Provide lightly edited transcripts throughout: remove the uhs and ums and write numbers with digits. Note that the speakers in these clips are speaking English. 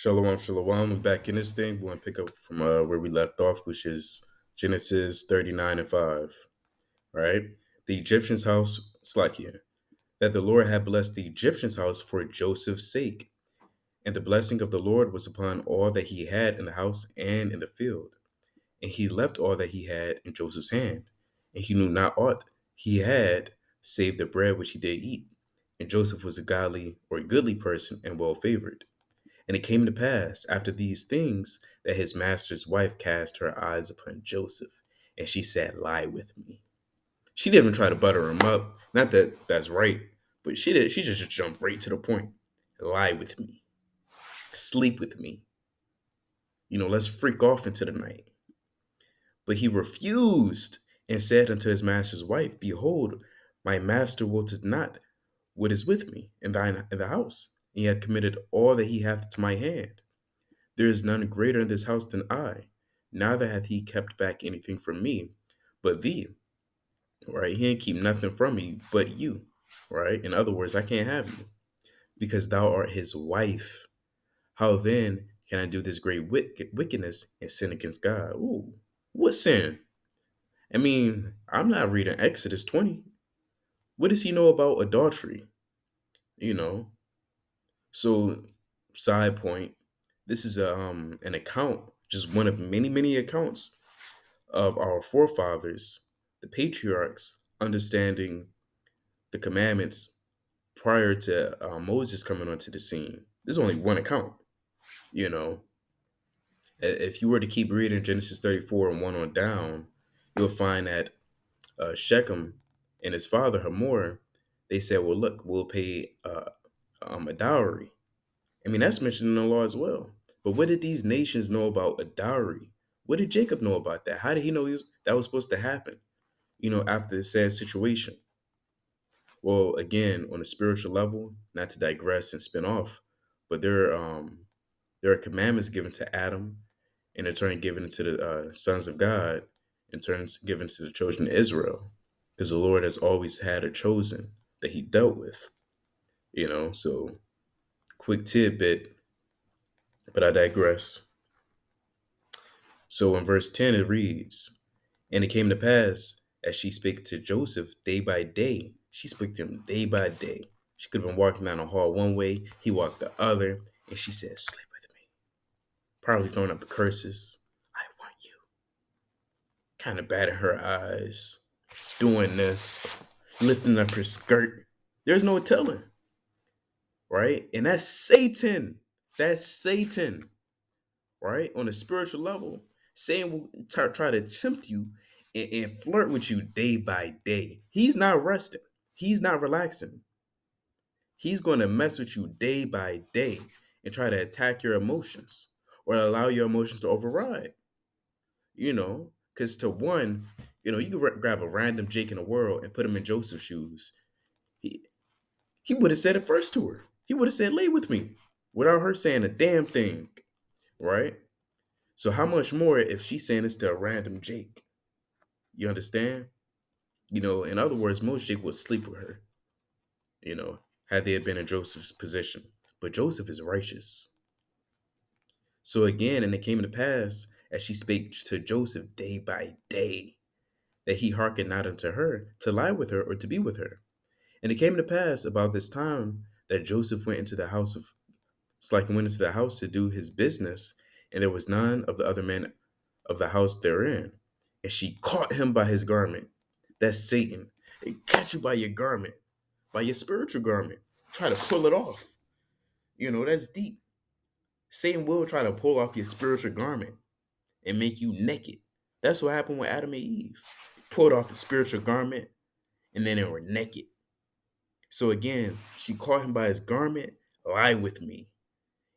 Shalom, shalom. We're back in this thing. We're going to pick up from where we left off, which is Genesis 39 and 5, right? The Egyptian's house, Slakia, that the Lord had blessed the Egyptian's house for Joseph's sake. And the blessing of the Lord was upon all that he had in the house and in the field. And he left all that he had in Joseph's hand. And he knew not aught he had save the bread which he did eat. And Joseph was a godly or a goodly person and well favored. And it came to pass after these things that his master's wife cast her eyes upon Joseph, and she said, "Lie with me." She didn't even try to butter him up. Not that that's right, but she did. She just jumped right to the point. Lie with me. Sleep with me. Let's freak off into the night. But he refused and said unto his master's wife, "Behold, my master willeth not what is with me in the house, and he hath committed all that he hath to my hand. There is none greater in this house than I, neither hath he kept back anything from me, but thee." Right? He ain't keep nothing from me but you. Right? In other words, I can't have you because thou art his wife. How then can I do this great wickedness and sin against God? Ooh, what sin? I mean, I'm not reading Exodus 20. What does he know about adultery? You know. So, side point. This is an account, just one of many accounts of our forefathers, the patriarchs, understanding the commandments prior to Moses coming onto the scene. There's only one account, you know. If you were to keep reading Genesis 34 and 1 on down, you'll find that Shechem and his father Hamor, they said, "Well, look, we'll pay a dowry." I mean, that's mentioned in the law as well. But what did these nations know about a dowry? What did Jacob know about that? How did he know that was supposed to happen? After the sad situation. Well, again, on a spiritual level, not to digress and spin off, but there are commandments given to Adam, and in turn given to the sons of God, in turn given to the children of Israel, because the Lord has always had a chosen that He dealt with. So quick tidbit, but I digress. So in verse 10 it reads, "And it came to pass, as she spake to Joseph day by day," she spake to him day by day. She could have been walking down the hall one way, he walked the other, and she said, "Sleep with me." Probably throwing up the curses. "I want you." Kind of batting her eyes, doing this, lifting up her skirt. There's no telling, right? And that's Satan. That's Satan. Right? On a spiritual level, Satan will try to tempt you and flirt with you day by day. He's not resting. He's not relaxing. He's going to mess with you day by day and try to attack your emotions or allow your emotions to override. Because to one, you could grab a random Jake in the world and put him in Joseph's shoes. He he would have said it first to her. He would have said, "Lay with me," without her saying a damn thing, right? So how much more if she's saying this to a random Jake? You understand? In other words, most Jake would sleep with her, had they had been in Joseph's position. But Joseph is righteous. So again, and it came to pass, as she spake to Joseph day by day, that he hearkened not unto her to lie with her or to be with her. And it came to pass about this time that Joseph went into the house of Slacken went into the house to do his business, and there was none of the other men of the house therein. And she caught him by his garment. That's Satan. They catch you by your garment, by your spiritual garment. Try to pull it off. That's deep. Satan will try to pull off your spiritual garment and make you naked. That's what happened with Adam and Eve. They pulled off the spiritual garment and then they were naked. So again, she caught him by his garment. Lie with me.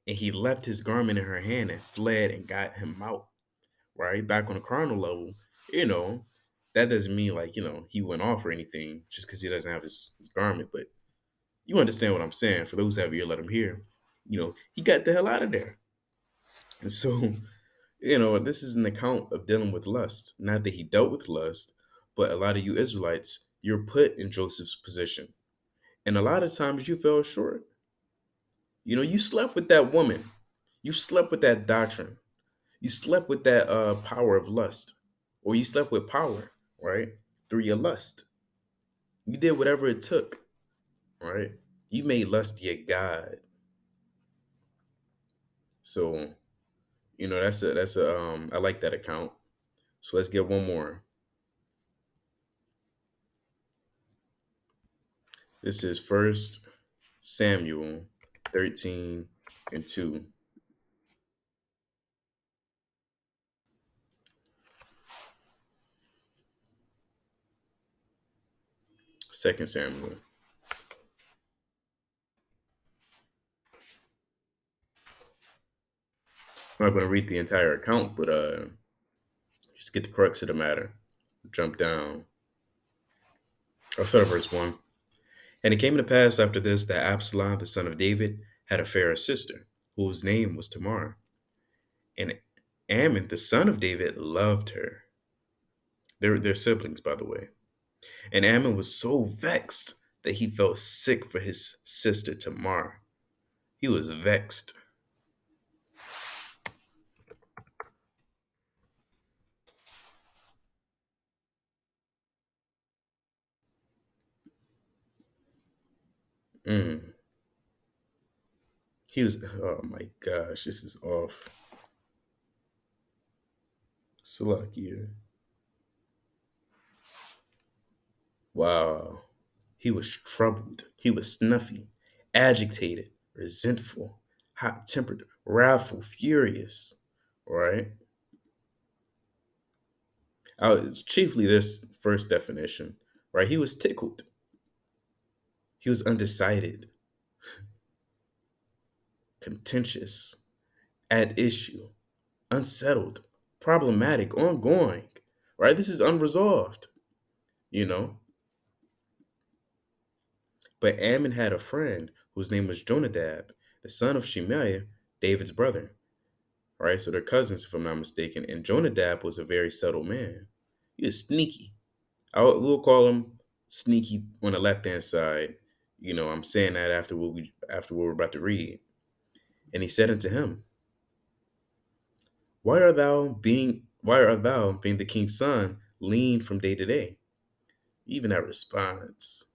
And he left his garment in her hand and fled and got him out. Right? Back on the carnal level, you know, that doesn't mean like, he went off or anything just because he doesn't have his garment. But you understand what I'm saying. For those of you let him hear, he got the hell out of there. And so, this is an account of dealing with lust. Not that he dealt with lust, but a lot of you Israelites, you're put in Joseph's position. And a lot of times you fell short. You slept with that woman. You slept with that doctrine. You slept with that power of lust, or you slept with power, right? Through your lust. You did whatever it took, right? You made lust your god. So, that's a I like that account. So let's get one more. This is First Samuel 13 and 2. Second Samuel. I'm not going to read the entire account, but just get the crux of the matter. Jump down. I'll start at verse 1. And it came to pass after this that Absalom, the son of David, had a fairer sister, whose name was Tamar. And Ammon, the son of David, loved her. They're siblings, by the way. And Ammon was so vexed that he felt sick for his sister Tamar. He was vexed. Mm. He was, oh my gosh, this is off. Salakia. Wow. He was troubled. He was snuffy, agitated, resentful, hot tempered, wrathful, furious. Right? It's chiefly this first definition. Right? He was tickled. He was undecided, contentious, at issue, unsettled, problematic, ongoing. Right? This is unresolved, you know? But Ammon had a friend whose name was Jonadab, the son of Shemaiah, David's brother. Right? So they're cousins, if I'm not mistaken. And Jonadab was a very subtle man. He was sneaky. We'll call him sneaky on the left hand side. I'm saying that after what we're about to read. And he said unto him, Why art thou being the king's son, lean from day to day? Even that response.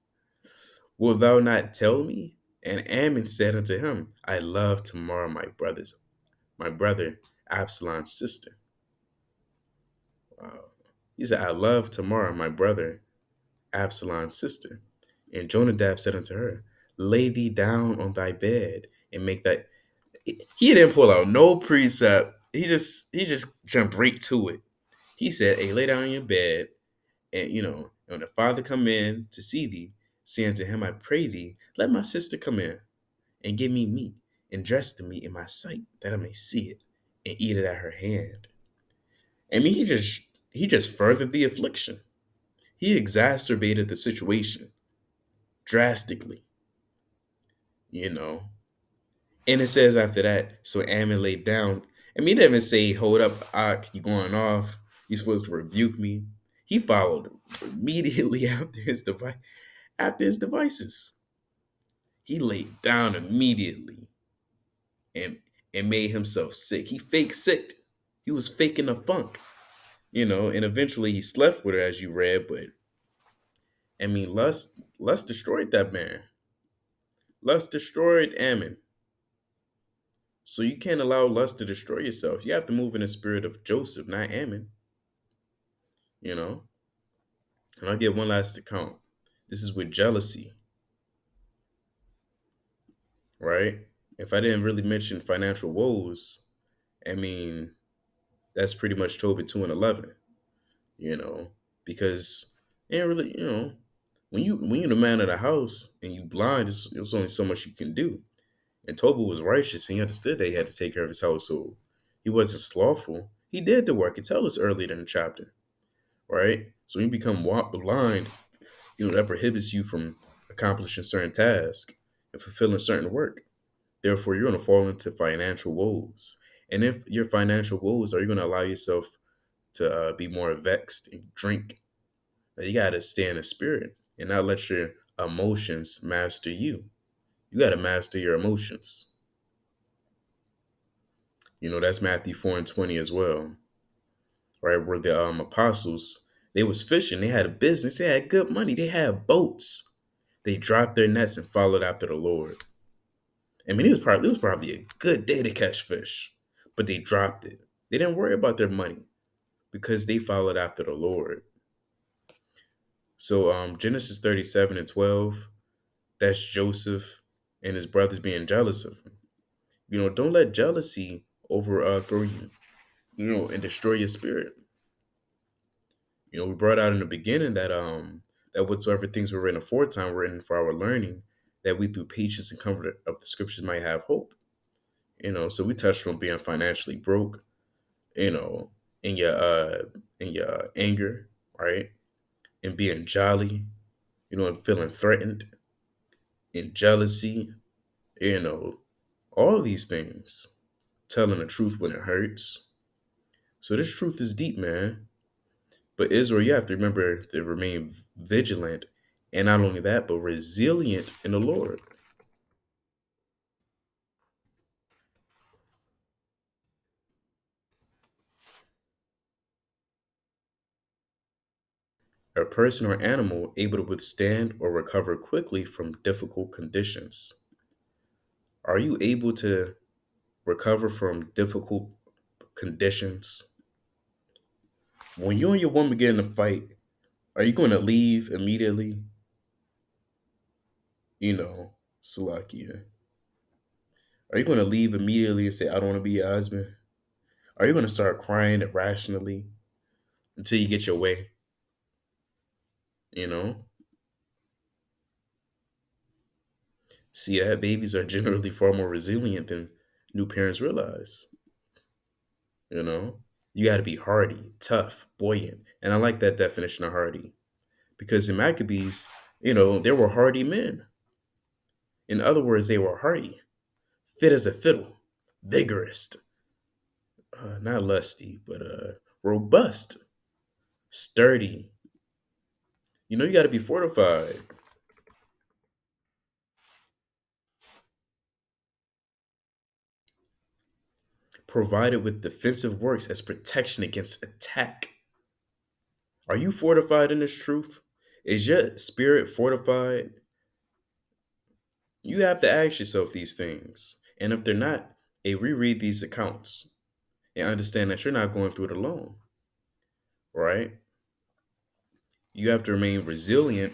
Wilt thou not tell me? And Ammon said unto him, I love Tamar, my brother Absalom's sister. Wow. He said, I love Tamar, my brother Absalom's sister. And Jonadab said unto her, Lay thee down on thy bed and make thy. He didn't pull out no precept. He just jumped right to it. He said, Hey, lay down in your bed, and when the father come in to see thee, say unto him, I pray thee, let my sister come in and give me meat and dress the meat in my sight, that I may see it and eat it at her hand. I mean, he just furthered the affliction. He exacerbated the situation drastically, you know. And it says after that, so Ammon laid down. I mean, he didn't even say, hold up, Ak, you going off. You supposed to rebuke me. He followed immediately after his devices. He laid down immediately and and made himself sick. He fake sick. He was faking a funk, and eventually he slept with her as you read, but I mean lust destroyed that man. Lust destroyed Ammon. So you can't allow lust to destroy yourself. You have to move in the spirit of Joseph, not Ammon. You know. And I'll give one last account. This is with jealousy, right? If I didn't really mention financial woes, I mean that's pretty much Tobit 2:11. You know, because ain't really, when you're the man of the house and you blind, it's only so much you can do. And Tobit was righteous and he understood that he had to take care of his household. He wasn't slothful. He did the work. It tells us earlier in the chapter, right? So when you become blind, that prohibits you from accomplishing certain tasks and fulfilling certain work. Therefore, you're going to fall into financial woes. And if your financial woes, are you going to allow yourself to be more vexed and drink? You got to stay in the spirit and not let your emotions master you. You got to master your emotions. That's Matthew 4 and 20 as well, right? Where the apostles, they was fishing, they had a business, they had good money, they had boats. They dropped their nets and followed after the Lord. I mean, it was probably a good day to catch fish, but they dropped it. They didn't worry about their money because they followed after the Lord. So Genesis 37 and 12, that's Joseph and his brothers being jealous of him. Don't let jealousy overthrow you, and destroy your spirit. We brought out in the beginning that whatsoever things were written aforetime were written for our learning, that we through patience and comfort of the scriptures might have hope. So we touched on being financially broke, you know, in your anger, right? And being jolly, and feeling threatened and jealousy, you know, all these things. Telling the truth when it hurts. So this truth is deep, man. But Israel, you have to remember to remain vigilant, and not only that, but resilient in the Lord. A person or animal able to withstand or recover quickly from difficult conditions. Are you able to recover from difficult conditions? When you and your woman get in a fight, are you going to leave immediately? Salakia. Are you going to leave immediately and say, I don't want to be your husband? Are you going to start crying irrationally until you get your way? You know? See that babies are generally far more resilient than new parents realize. You know? You got to be hardy, tough, buoyant. And I like that definition of hardy because in Maccabees, there were hardy men. In other words, they were hardy, fit as a fiddle, vigorous, not lusty, but robust, sturdy. You got to be fortified, provided with defensive works as protection against attack. Are you fortified in this truth? Is your spirit fortified? You have to ask yourself these things. And if they're not, reread these accounts and understand that you're not going through it alone, right? You have to remain resilient.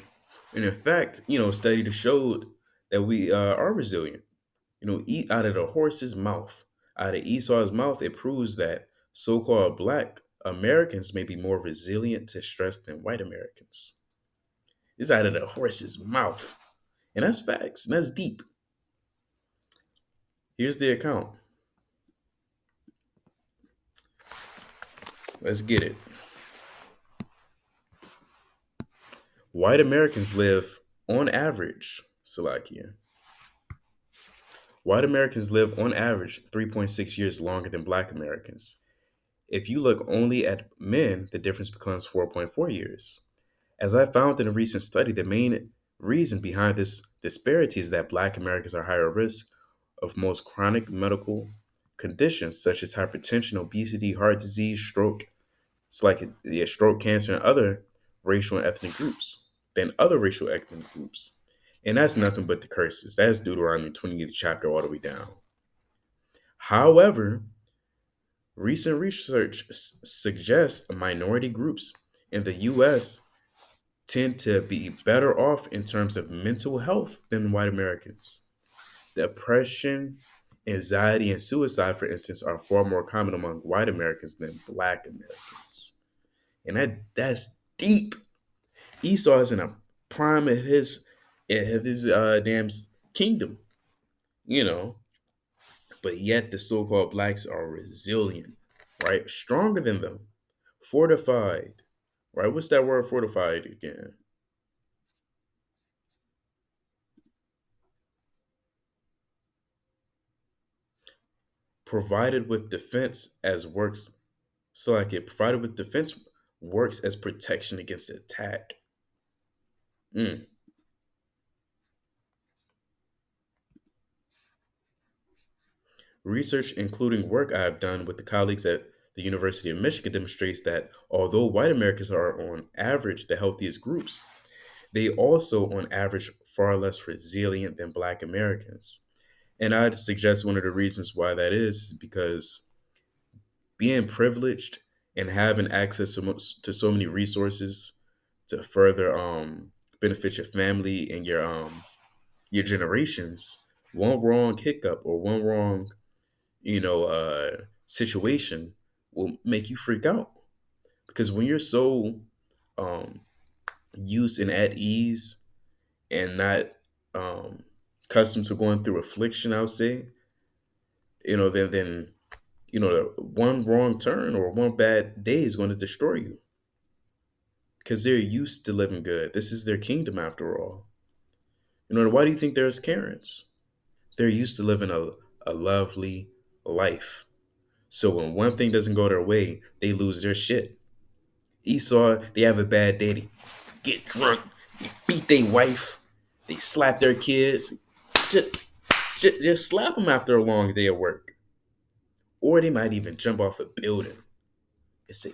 And in fact, study to show that we are resilient. Eat out of the horse's mouth. Out of Esau's mouth, it proves that so called black Americans may be more resilient to stress than white Americans. It's out of the horse's mouth. And that's facts, and that's deep. Here's the account. Let's get it. White Americans live, on average, Salakia. White Americans live, on average, 3.6 years longer than black Americans. If you look only at men, the difference becomes 4.4 years. As I found in a recent study, the main reason behind this disparity is that black Americans are higher risk of most chronic medical conditions such as hypertension, obesity, heart disease, stroke, stroke, cancer, and other racial and ethnic groups than other racial ethnic groups. And that's nothing but the curses. That's Deuteronomy 20th chapter all the way down. However, recent research suggests minority groups in the US tend to be better off in terms of mental health than white Americans. Depression, anxiety, and suicide, for instance, are far more common among white Americans than black Americans. And that's deep. Esau is in a prime of his damn kingdom, you know, but yet the so-called blacks are resilient, right? Stronger than them, fortified, right? What's that word fortified again? Provided with defense as works, so like it provided with defense works as protection against attack. Mm. Research, including work I have done with the colleagues at the University of Michigan, demonstrates that although white Americans are on average the healthiest groups, they also, on average, far less resilient than Black Americans. And I'd suggest one of the reasons why that is because being privileged and having access to so many resources to further benefit your family and your generations, one wrong hiccup or one wrong situation will make you freak out because when you're so um, used and at ease and not um, accustomed to going through affliction, I would say, then one wrong turn or one bad day is going to destroy you because they're used to living good. This is their kingdom after all. Why do you think there's Karens? They're used to living a lovely life. So when one thing doesn't go their way, they lose their shit. Esau, they have a bad day. They get drunk, they beat their wife, they slap their kids. Just, just slap them after a long day of work. Or they might even jump off a building and say,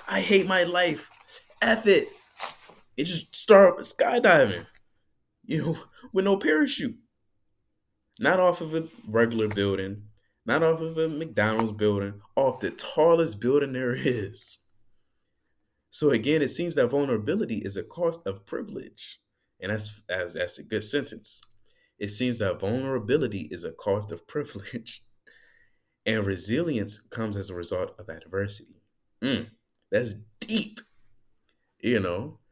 I hate my life. F it. It just start skydiving, you know, with no parachute. Not off of a regular building, not off of a McDonald's building, off the tallest building there is. So again, it seems that vulnerability is a cost of privilege. And that's a good sentence. It seems that vulnerability is a cost of privilege. And resilience comes as a result of adversity. Mm, that's deep,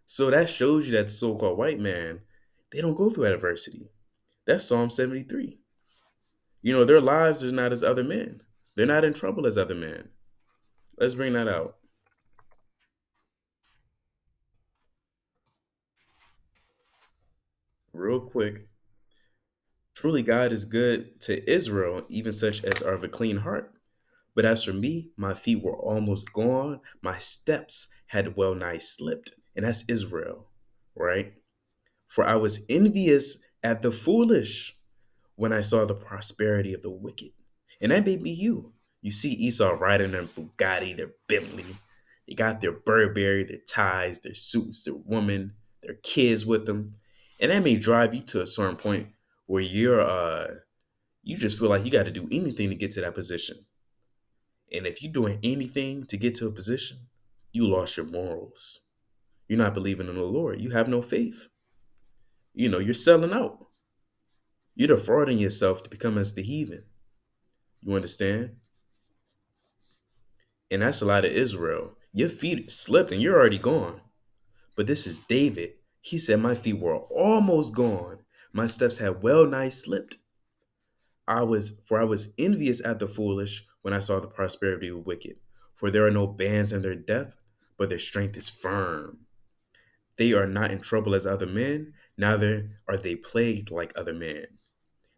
So that shows you that so-called white man, they don't go through adversity. That's Psalm 73. Their lives are not as other men. They're not in trouble as other men. Let's bring that out real quick. Truly, God is good to Israel, even such as are of a clean heart. But as for me, my feet were almost gone. My steps had well nigh slipped. And that's Israel, right? For I was envious at the foolish when I saw the prosperity of the wicked. And that may be you. You see Esau riding their Bugatti, their Bentley. They got their Burberry, their ties, their suits, their woman, their kids with them. And that may drive you to a certain point where you just feel like you got to do anything to get to that position. And if you're doing anything to get to a position, you lost your morals. You're not believing in the Lord. You have no faith. You're selling out. You're defrauding yourself to become as the heathen. You understand? And that's a lot of Israel. Your feet slipped and you're already gone. But this is David. He said, my feet were almost gone. My steps had well nigh slipped. I was envious at the foolish when I saw the prosperity of the wicked. For there are no bands in their death, but their strength is firm. They are not in trouble as other men, neither are they plagued like other men.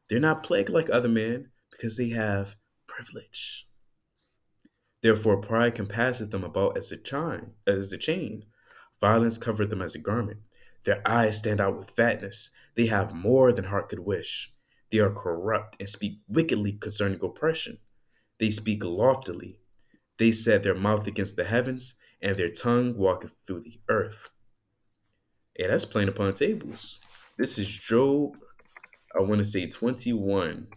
They're not plagued like other men because they have privilege. Therefore, pride compasseth them about as a chain. Violence covereth them as a garment. Their eyes stand out with fatness. They have more than heart could wish. They are corrupt and speak wickedly concerning oppression. They speak loftily. They set their mouth against the heavens, and their tongue walketh through the earth. Yeah, that's plain upon tables. This is Job, I want to say 21.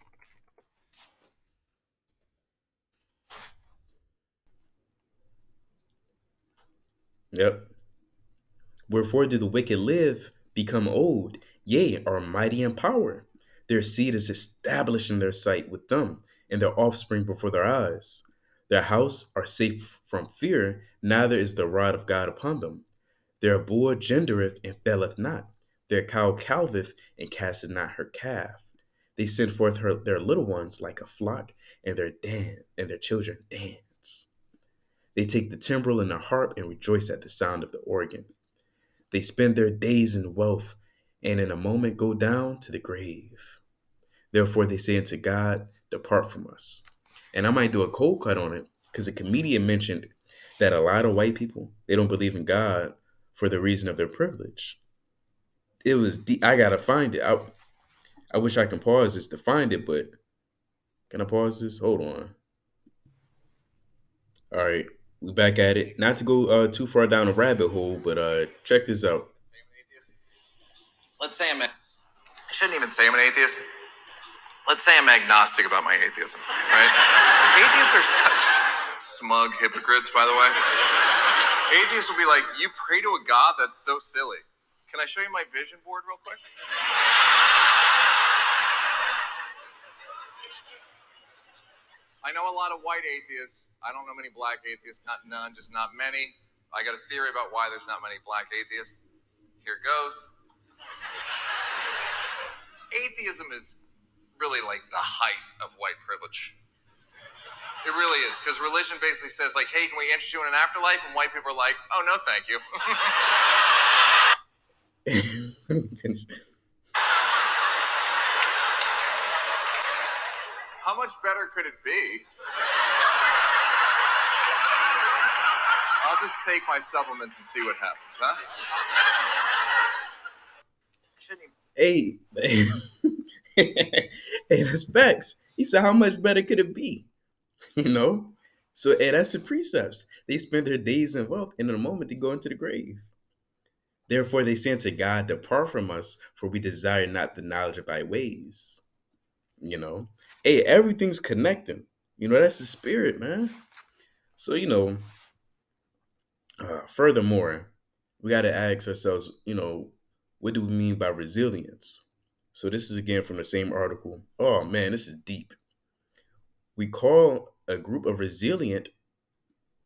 Yep. Wherefore do the wicked live, become old, yea, are mighty in power? Their seed is established in their sight with them, and their offspring before their eyes. Their house are safe from fear, neither is the rod of God upon them. Their bull gendereth and faileth not. Their cow calveth and casteth not her calf. They send forth their little ones like a flock, and their children dance. They take the timbrel and the harp and rejoice at the sound of the organ. They spend their days in wealth, and in a moment go down to the grave. Therefore they say unto God, depart from us. And I might do a cold cut on it because a comedian mentioned that a lot of white people, they don't believe in God for the reason of their privilege. I gotta find it. I wish I can pause this to find it, but Can I pause this? Hold on. All right, we back at it. Not to go too far down a rabbit hole, but check this out. Let's say I shouldn't even say I'm an atheist. Let's say I'm agnostic about my atheism, right? Atheists are such smug hypocrites, by the way. Atheists will be like, you pray to a God? That's so silly. Can I show you my vision board real quick? I know a lot of white atheists. I don't know many black atheists. Not none, just not many. I got a theory about why there's not many black atheists. Here it goes. Atheism is really like the height of white privilege. It really is, because religion basically says, like, hey, can we interest you in an afterlife? And white people are like, oh, no, thank you. How much better could it be? I'll just take my supplements and see what happens, huh? Hey, hey, that's facts. He said, "How much better could it be?" You know. So, hey, that's the precepts. They spend their days in wealth, and in a moment they go into the grave. Therefore, they say unto God, "Depart from us, for we desire not the knowledge of thy ways." You know, hey, everything's connecting. You know, that's the spirit, man. So, furthermore, we got to ask ourselves, what do we mean by resilience? So, this is again from the same article. Oh man, this is deep. We call a group of resilient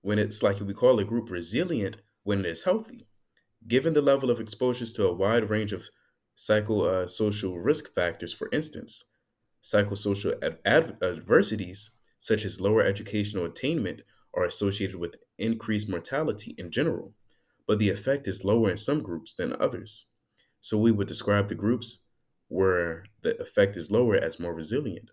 when it's like we call a group resilient when it is healthy. Given the level of exposures to a wide range of psychosocial risk factors, for instance, psychosocial adversities such as lower educational attainment are associated with increased mortality in general, but the effect is lower in some groups than others. So we would describe the groups where the effect is lower as more resilient.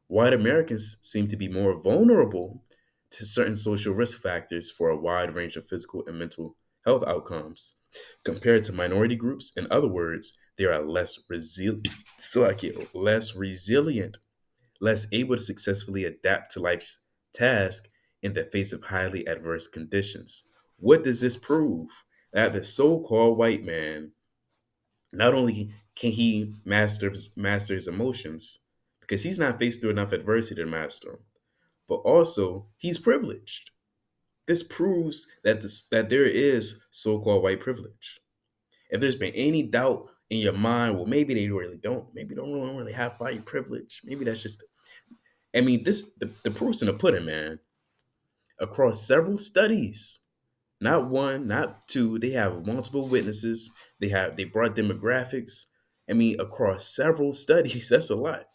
White Americans seem to be more vulnerable to certain social risk factors for a wide range of physical and mental health outcomes compared to minority groups. In other words, they are less resilient, less resilient, less able to successfully adapt to life's task in the face of highly adverse conditions. What does this prove? That the so-called white man not only can he master his emotions because he's not faced through enough adversity to master them, but also he's privileged. This proves that there is so-called white privilege. If there's been any doubt in your mind, well, maybe they really don't. Maybe they don't really have white privilege. Maybe that's just. I mean, the proof's in the pudding, man. Across several studies, not one, not two. They have multiple witnesses. They brought demographics. I mean, across several studies, that's a lot.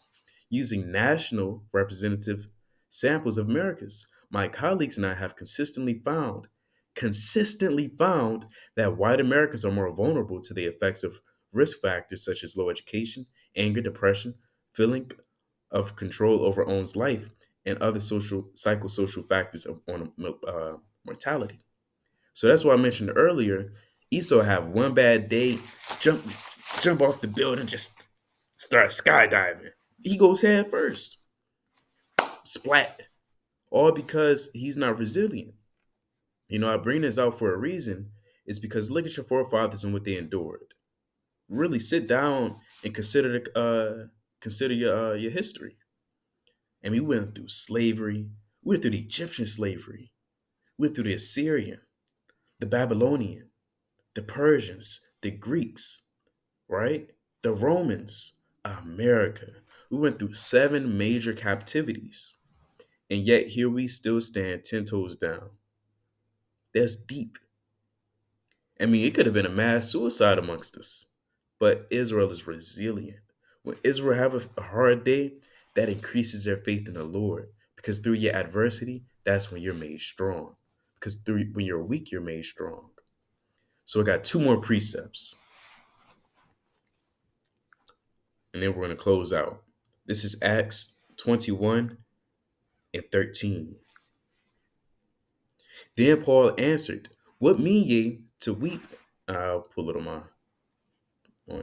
Using national representative samples of Americas, my colleagues and I have consistently found that white Americans are more vulnerable to the effects of risk factors such as low education, anger, depression, feeling of control over one's life, and other social psychosocial factors on mortality. So that's why I mentioned earlier. Esau have one bad day, jump jump off the building, just start skydiving. He goes head first, splat, all because he's not resilient. I bring this out for a reason. It's because look at your forefathers and what they endured. Really sit down and consider your history. And we went through slavery. We went through the Egyptian slavery. We went through the Assyrian, the Babylonian, the Persians, the Greeks, right? The Romans, America. We went through seven major captivities. And yet here we still stand 10 toes down. That's deep. I mean, it could have been a mass suicide amongst us. But Israel is resilient. When Israel have a hard day, that increases their faith in the Lord. Because through your adversity, that's when you're made strong. Because when you're weak, you're made strong. So I got two more precepts, and then we're going to close out. This is Acts 21 and 13. Then Paul answered, what mean ye to weep? I'll pull it on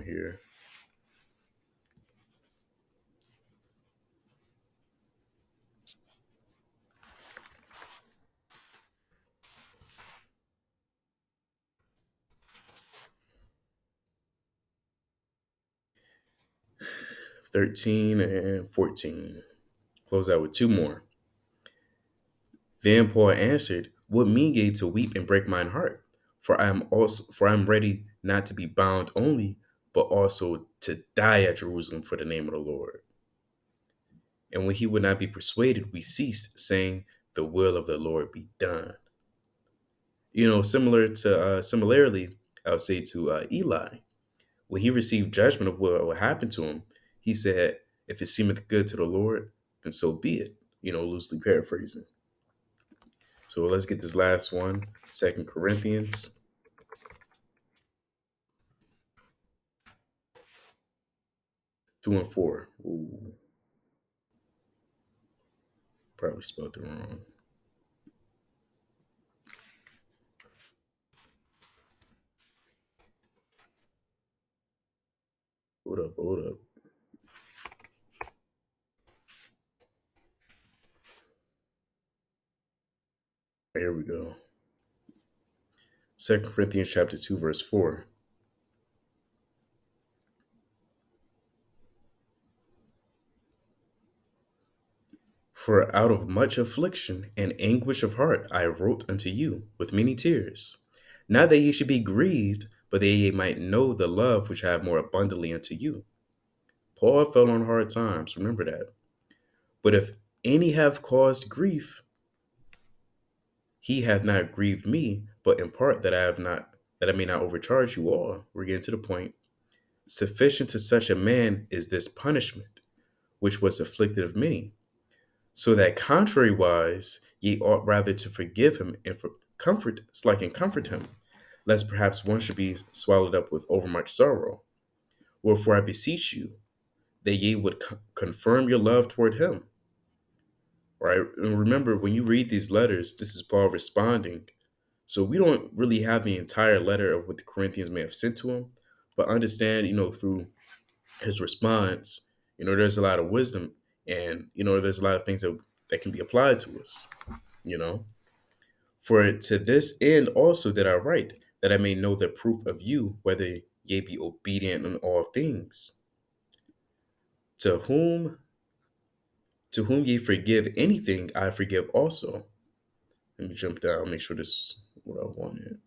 here. 13 and 14. Close out with two more. Then Paul answered, what mean ye to weep and break mine heart? For I am ready not to be bound only, but also to die at Jerusalem for the name of the Lord. And when he would not be persuaded, we ceased, saying, the will of the Lord be done. Similarly, I would say to Eli, when he received judgment of what happened to him, he said, if it seemeth good to the Lord, then so be it. Loosely paraphrasing. So let's get this last one. 2 Corinthians 2 and 4. Ooh, probably spelled it wrong. Hold up. Here we go. 2 Corinthians chapter 2, verse 4. For out of much affliction and anguish of heart I wrote unto you with many tears, not that ye should be grieved, but that ye might know the love which I have more abundantly unto you. Paul fell on hard times, remember that. But if any have caused grief, he hath not grieved me, but in part that I may not overcharge you all. We're getting to the point. Sufficient to such a man is this punishment, which was afflicted of many. So that contrariwise, ye ought rather to forgive him and comfort him, lest perhaps one should be swallowed up with overmuch sorrow. Wherefore I beseech you that ye would confirm your love toward him. Right? And remember, when you read these letters, this is Paul responding. So we don't really have the entire letter of what the Corinthians may have sent to him, but understand, through his response, there's a lot of wisdom, and there's a lot of things that can be applied to us. you know for to this end also did I write, that I may know the proof of you, whether ye be obedient in all things. To whom to whom ye forgive anything, I forgive also. Let me jump down, make sure this is what I wanted.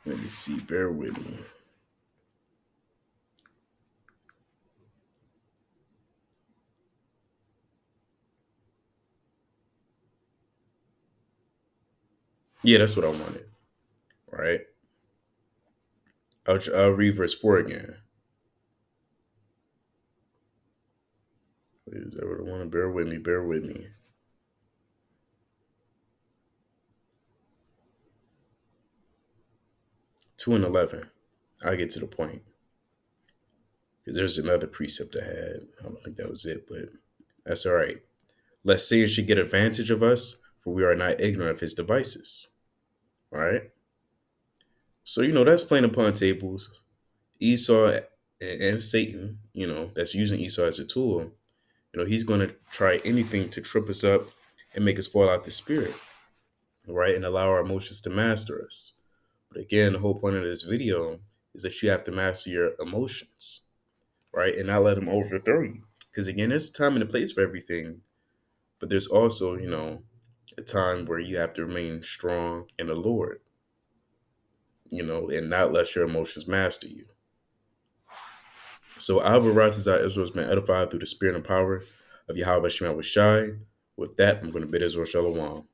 Let me see, bear with me. Yeah, that's what I wanted. All right. I'll read verse 4 again. Is that what I want? Bear with me. Bear with me. 2 and 11. I'll get to the point. Because there's another precept I had. I don't think that was it, but that's all right. Lest Satan should get advantage of us, for we are not ignorant of his devices. All right. So, that's playing upon tables. Esau and Satan, that's using Esau as a tool, he's going to try anything to trip us up and make us fall out the spirit, right? And allow our emotions to master us. But again, the whole point of this video is that you have to master your emotions, right? And not let them overthrow you. Because again, there's a time and a place for everything. But there's also, a time where you have to remain strong in the Lord, and not let your emotions master you. So Abba Ratazar Israel has been edified through the spirit and power of Yahweh Shema Shai. With that, I'm going to bid Israel Shalom.